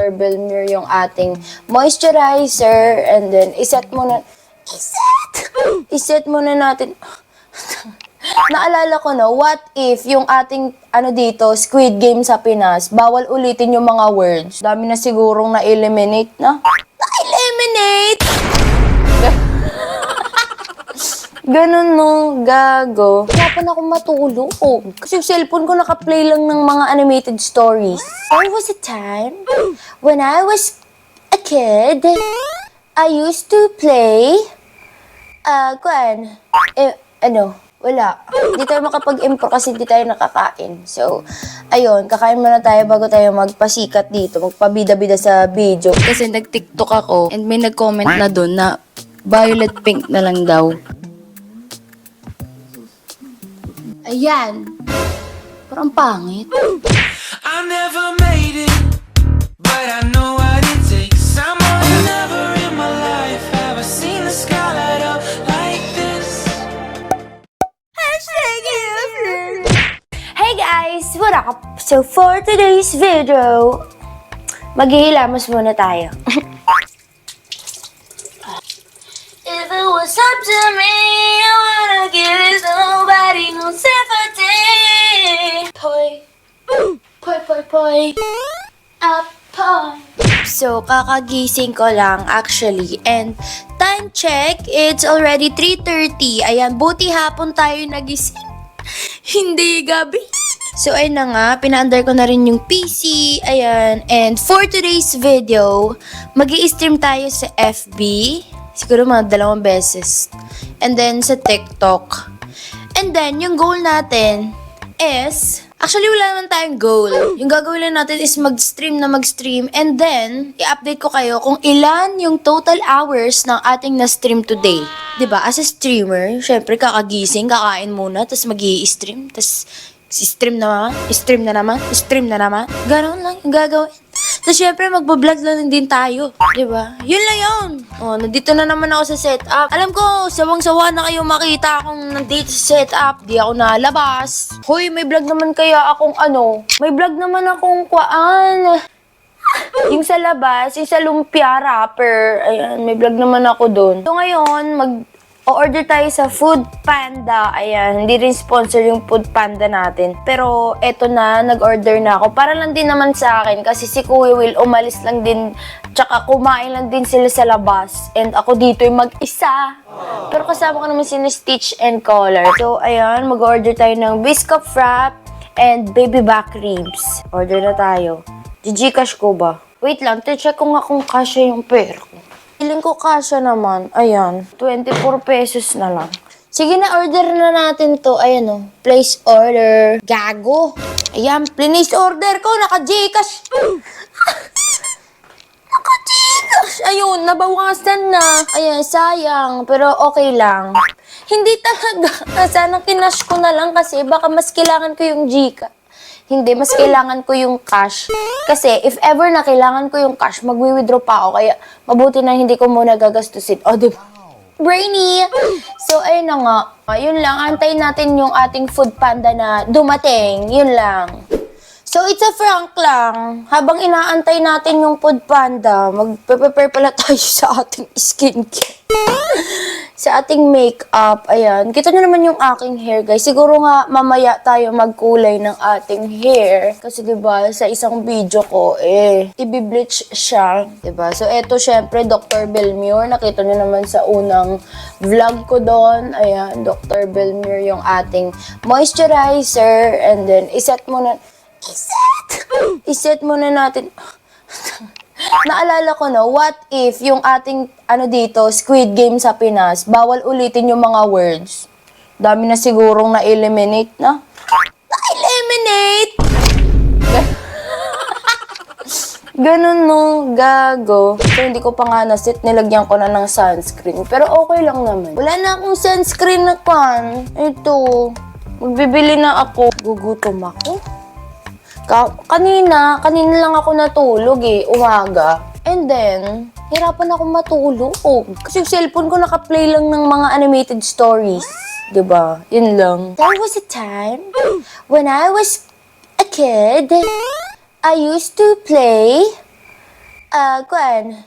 Dr. Belmure yung ating moisturizer. And then, iset muna natin. Naalala ko no, what if yung ating dito, Squid Game sa Pinas, bawal ulitin yung mga words. Dami na sigurong na-eliminate na. Na-eliminate! Ganun no, gago. Wala pa na akong matulog. Kasi yung cellphone ko naka-play lang ng mga animated stories. There was a time when I was a kid, I used to play, wala. Hindi tayo makapag-impro kasi hindi tayo nakakain. So, ayun, kakain muna tayo bago tayo magpasikat dito, magpabida-bida sa video. Kasi nag-TikTok ako and may nag-comment na doon na violet pink na lang daw. Ayan. Parang pangit. I never made it, but I know what it takes. Someone never in my life ever seen the sky light up like this. Hey guys! What up? So for today's video, maghihilamos muna tayo. If it was up to me, I wanna give it to nobody who's sympathy. Poy. Up, poy. So, kakagising ko lang actually. And time check, it's already 3:30. Ayan, buti hapon tayo nagising. Hindi gabi. So, ayun na nga, pinaandar ko na rin yung PC. Ayan, and for today's video, magi-stream tayo sa FB. Siguro mga 2 beses. And then sa TikTok. And then, yung goal natin is, actually wala naman tayong goal. Yung gagawin lang natin is mag-stream. And then, i-update ko kayo kung ilan yung total hours ng ating na-stream today. 'Di ba? As a streamer, syempre kakagising, kakain muna, tapos mag-i-stream, tapos stream na naman. Ganoon lang yung gagawin. Tapos syempre, magbablog lang din tayo. Diba? Yun lang yun. Nandito na naman ako sa setup. Alam ko, sawang-sawa na kayo makita akong nandito sa setup. Di ako nalabas. Hoy, may vlog naman kaya akong May vlog naman akong yung sa labas, yung sa lumpia wrapper. Ayan, may vlog naman ako doon. So ngayon, order tayo sa Food Panda. Ayan, hindi rin sponsor yung Food Panda natin. Pero eto na, nag-order na ako. Para lang din naman sa akin kasi si Kuya Will umalis lang din. Tsaka kumain lang din sila sa labas. And ako dito yung mag-isa. Pero kasama ko naman sila Stitch and Collar. So ayan, mag-order tayo ng Biscuit Wrap and Baby Back Ribs. Order na tayo. Gcash ko ba? Wait lang, check ko nga kung kasya yung pera ko. Feeling ko kasya naman. Ayan, 24 pesos na lang. Sige na, order na natin to. Ayan place order. Gago. Ayan, place order ko. Naka-Gcash. Naka-Gcash. Ayun, nabawasan na. Ayan, sayang. Pero okay lang. Hindi talaga. Sana kinash ko na lang kasi baka mas kailangan ko yung Gcash. Hindi, mas kailangan ko yung cash. Kasi if ever na kailangan ko yung cash, magwi-withdraw pa ako. Kaya mabuti na hindi ko muna gagastusin. Diba? Brainy! So, ayun na nga. Yun lang, antayin natin yung ating Food Panda na dumating. Yun lang. So, it's a prank lang. Habang inaantay natin yung Food Panda, mag-prepare pala tayo sa ating skincare. Sa ating makeup. Ayan. Kita nyo naman yung aking hair, guys. Siguro nga, mamaya tayo magkulay ng ating hair. Kasi, diba, sa isang video ko, i-bleach siya. Diba? So, eto, syempre, Dr. Belmure. Nakita nyo naman sa unang vlog ko doon. Ayan, Dr. Belmure yung ating moisturizer. And then, iset muna natin. Naalala ko no, what if yung ating dito, Squid Game sa Pinas, bawal ulitin yung mga words. Dami na sigurong na-eliminate na. Na-eliminate! Ganun no, gago. So hindi ko pa nga nasit, nilagyan ko na ng sunscreen. Pero okay lang naman. Wala na akong sunscreen na pan. Ito, magbibili na ako. Gugutom ako. Kanina lang ako natulog umaga. And then, hirapan ako matulog. Kasi yung cellphone ko naka-play lang ng mga animated stories. Diba? Yun lang. There was a time when I was a kid, I used to play, Kuan.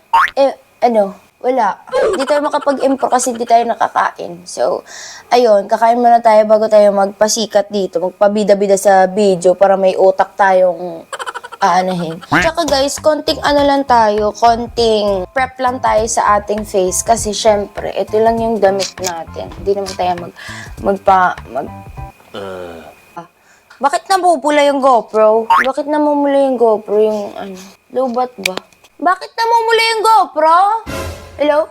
Ano? Wala. Hindi tayo makapag-impro kasi hindi tayo nakakain. So, ayun, kakain muna tayo bago tayo magpasikat dito. Magpabida-bida sa video para may utak tayong aanahin. Tsaka guys, konting ano lang tayo, konting prep lang tayo sa ating face. Kasi syempre, ito lang yung damit natin. Hindi naman tayo Bakit namumula yung GoPro? Bakit namumula yung GoPro? Yung ano, lobat ba? Bakit namumula yung GoPro? Hello?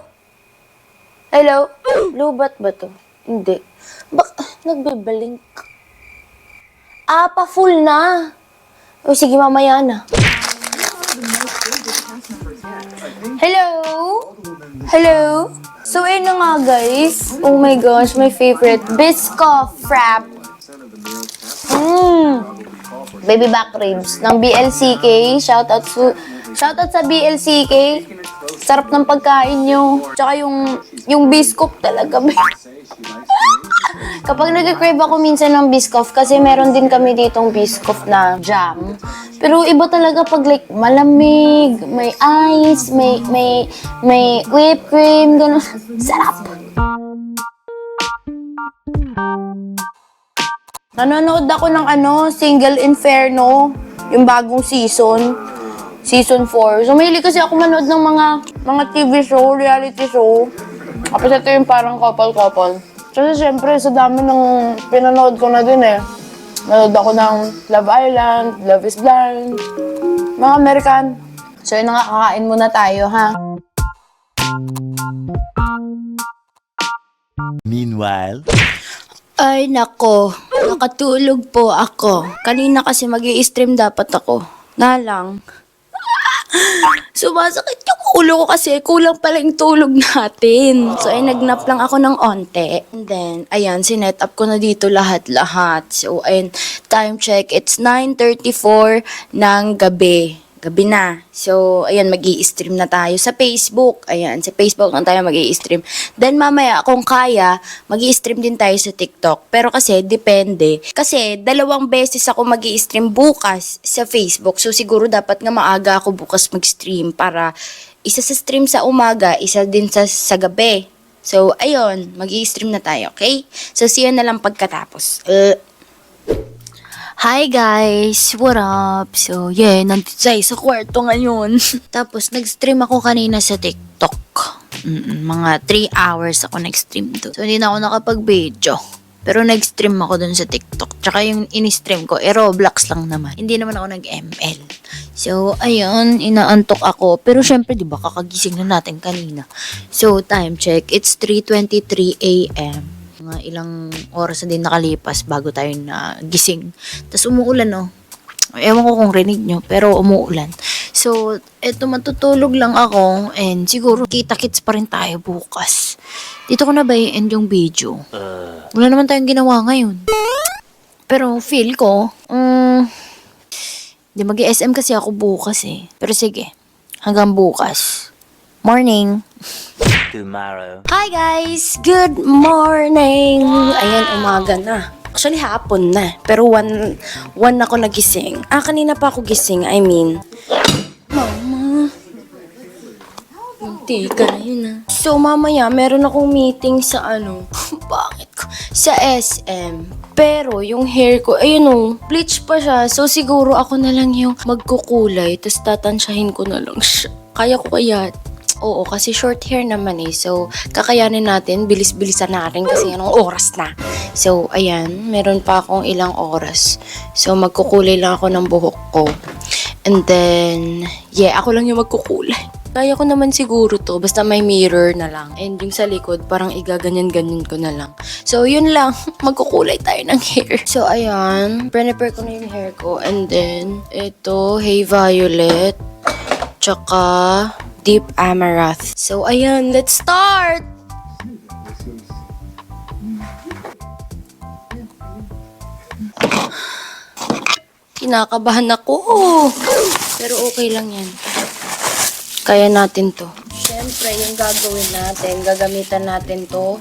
Hello? Lobat ba to? Hindi. Nagbibalink. Pa-full na. O sige, mamaya na. Hello? Hello? So, ayun na nga guys. Oh my gosh, my favorite. Biscoff Frap. Baby back ribs ng BLCK. Shoutout sa BLCK. Sarap ng pagkain nyo. Tsaka yung Biscoff talaga. Kapag nag-crave ako minsan ng Biscoff, kasi meron din kami ditong Biscoff na jam. Pero iba talaga pag like malamig, may ice, may whipped cream, gano'n. Sarap! Nanonood ako ng Single Inferno, yung bagong season. Season 4. So, mahilig kasi ako manood ng mga TV show, reality show. Tapos ito yung parang couple-couple. Kasi syempre, sa dami ng pinanood ko na din eh. Nanood ako ng Love Island, Love is Blind, mga American. So, yun na nga, kakain muna tayo, ha? Meanwhile, Ay, nako. Nakatulog po ako. Kanina kasi mag-i-stream dapat ako. Na lang. Sumasakit yung ulo ko kasi kulang pala yung tulog natin. So, ay nagnap lang ako ng onte. And then, ayan, sinet up ko na dito lahat-lahat. So, ayun, time check. It's 9:34 ng gabi. Gabi na. So, ayan, mag-i-stream na tayo sa Facebook. Ayan, sa Facebook na tayo mag-i-stream. Then, mamaya, kung kaya, mag-i-stream din tayo sa TikTok. Pero kasi, depende. Kasi, 2 beses ako mag-i-stream bukas sa Facebook. So, siguro dapat nga maaga ako bukas mag-stream para isa sa stream sa umaga, isa din sa gabi. So, ayun, mag-i-stream na tayo, okay? So, see you na lang pagkatapos. Hi guys! What up? So, yeah, nandito tayo sa kwarto ngayon. Tapos, nag-stream ako kanina sa TikTok. Mga 3 hours ako nag-stream doon. So, hindi na ako nakapag-video. Pero nag-stream ako dun sa TikTok. Tsaka yung in-stream ko, Roblox lang naman. Hindi naman ako nag-ML. So, ayun, inaantok ako. Pero syempre, di ba, kakagising na natin kanina. So, time check. It's 3:23 a.m. Mga ilang oras na din nakalipas bago tayo nagising. Tapos umuulan, no? Ewan ko kung rinig nyo, pero umuulan. So, eto, matutulog lang ako. And siguro, kita-kits pa rin tayo bukas. Dito ko na ba i-end yung video? Wala naman tayong ginawa ngayon. Pero feel ko, di mag-SM kasi ako bukas eh. Pero sige, hanggang bukas. Morning! tomorrow. Hi guys! Good morning! Ayan, umaga na. Actually, hapon na. Pero 1 ako nagising. Kanina pa ako gising. I mean, Mama. Hindi ka na yun ah. So, mamaya, meron akong meeting sa bakit ko? Sa SM. Pero, yung hair ko, ayun o, bleach pa siya. So, siguro ako na lang yung magkukulay. Tapos, tatansyahin ko na lang siya. Kaya ko kaya? Oo, kasi short hair naman eh. So, kakayanin natin, bilis-bilisan natin kasi anong oras na. So, ayan, meron pa akong ilang oras. So, magkukulay lang ako ng buhok ko. And then, yeah, ako lang yung magkukulay. Kaya ko naman siguro to, basta may mirror na lang. And yung sa likod, parang igaganyan-ganyan ko na lang. So, yun lang, magkukulay tayo ng hair. So, ayan, prepare ko na yung hair ko. And then, ito, Hey Violet. Tsaka, Deep Amaranth. So, ayan, let's start! Kinakabahan ako. Pero okay lang yan. Kaya natin to. Siyempre, yung gagawin natin, gagamitan natin to.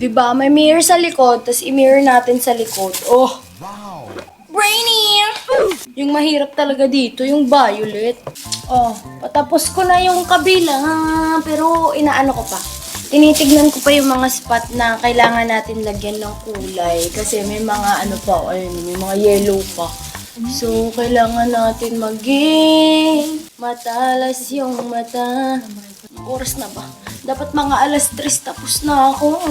Diba? May mirror sa likod, tapos i-mirror natin sa likod. Oh! Wow! Brainy! Yung mahirap talaga dito, yung violet. Oh, patapos ko na yung kabila, pero inaano ko pa. Tinitignan ko pa yung mga spot na kailangan natin lagyan ng kulay. Kasi may mga ano pa, ayun, may mga yellow pa. So, kailangan natin maging matalas yung mata. Oras na ba? Dapat mga alas 3 tapos na ako.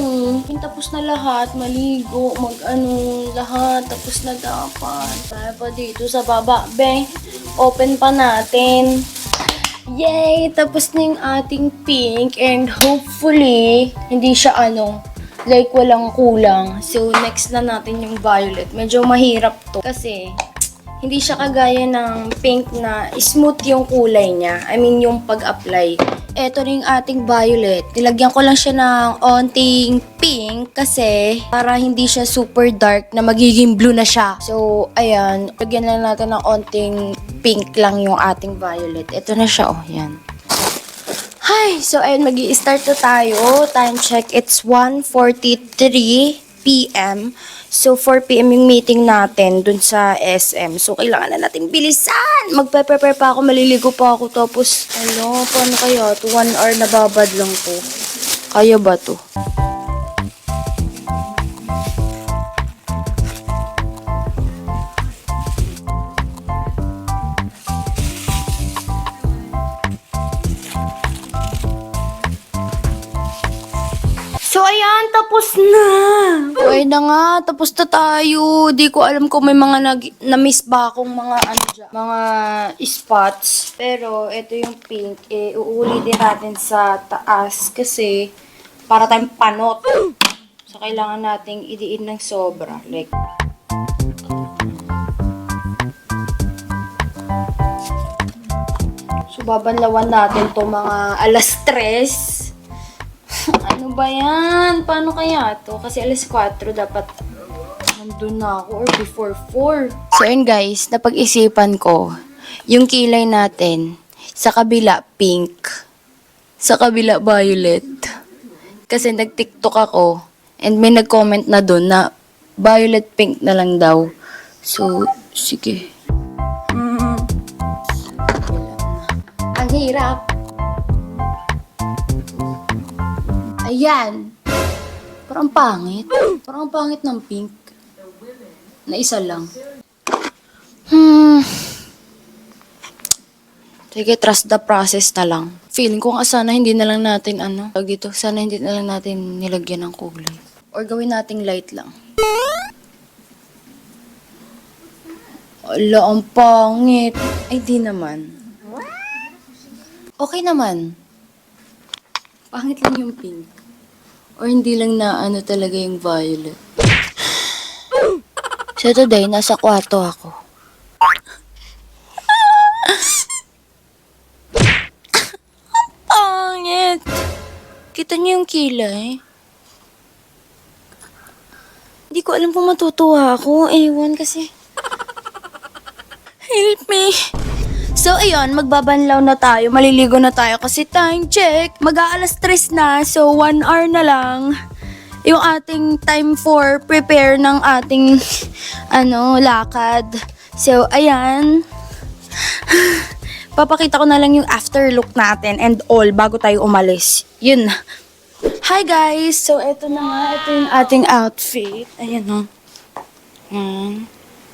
Tapos na lahat, maligo, lahat. Tapos na dapat. Kaya pa dito sa baba, be. Open pa natin. Yay! Tapos na yung ating pink and hopefully, hindi siya like walang kulang. So, next na natin yung violet. Medyo mahirap to kasi hindi siya kagaya ng pink na smooth yung kulay niya. I mean, yung pag-apply. Ito rin yung ating violet. Nilagyan ko lang siya ng onting pink kasi para hindi siya super dark na magiging blue na siya. So, ayan. Lagyan lang natin ng onting pink lang yung ating violet. Ito na siya, oh, yan. Hi! So, ayun, mag-i-start na tayo. Time check, it's 1:43 p.m. So, 4 p.m. yung meeting natin dun sa SM. So, kailangan na natin bilisan! Magpe-prepare pa ako, maliligo pa ako. Tapos, paano kaya? 1 hour na babad lang to. Kaya ba to? So, ayan, tapos na. Okay na nga, tapos na tayo. Di ko alam kung may mga na-miss ba akong mga mga spots. Pero, ito yung pink. Uulitin natin sa taas kasi para tayong panot. So, kailangan nating idiin ng sobra. Like, so, babanlawan natin to mga alas 3. Ano ba yan? Paano kaya to? Kasi alas 4 dapat nandun na ako or before 4. So yun guys, napag-isipan ko, yung kilay natin, sa kabila pink, sa kabila violet. Kasi nag-TikTok ako and may nag-comment na dun na violet pink na lang daw. So, sige. Ang hirap. Ayan. Parang pangit. Parang pangit ng pink. Na isa lang. Sige, trust the process na lang. Feeling ko nga sana hindi na lang natin sana hindi na lang natin nilagyan ng kulay. Or gawin nating light lang. Ala, ang pangit. Ay, di naman. Okay naman. Pangit lang yung pink. Or hindi lang na talaga yung violet. So today, nasa kwarto ako. Ang pangit! Kita niyo yung kilay? Hindi ko alam kung matutuwa ako. Ewan kasi. Help me! So, ayun, magbabanlaw na tayo, maliligo na tayo kasi time check, mag-aalas 3 na, so 1 hour na lang yung ating time for prepare ng ating, lakad. So, ayan, papakita ko na lang yung after look natin and all bago tayo umalis. Yun. Hi guys! So, eto na nga, ito yung ating outfit. Ayan o.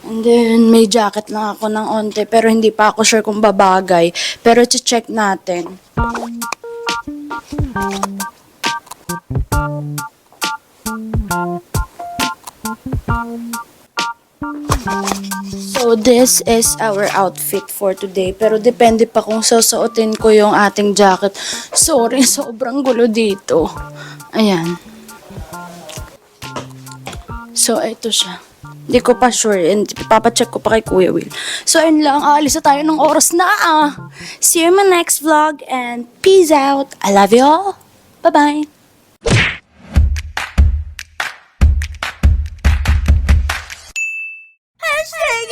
And then, may jacket lang ako ng onte, pero hindi pa ako sure kung babagay. Pero, check natin. So, this is our outfit for today. Pero, depende pa kung susuotin ko yung ating jacket. Sorry, sobrang gulo dito. Ayan. So, ito siya. Hindi ko pa sure and papacheck ko pa kay Kuya Will. So, ayun lang. Aalis na tayo ng oras na. See you in my next vlog and peace out. I love you all. Bye-bye. Hashtag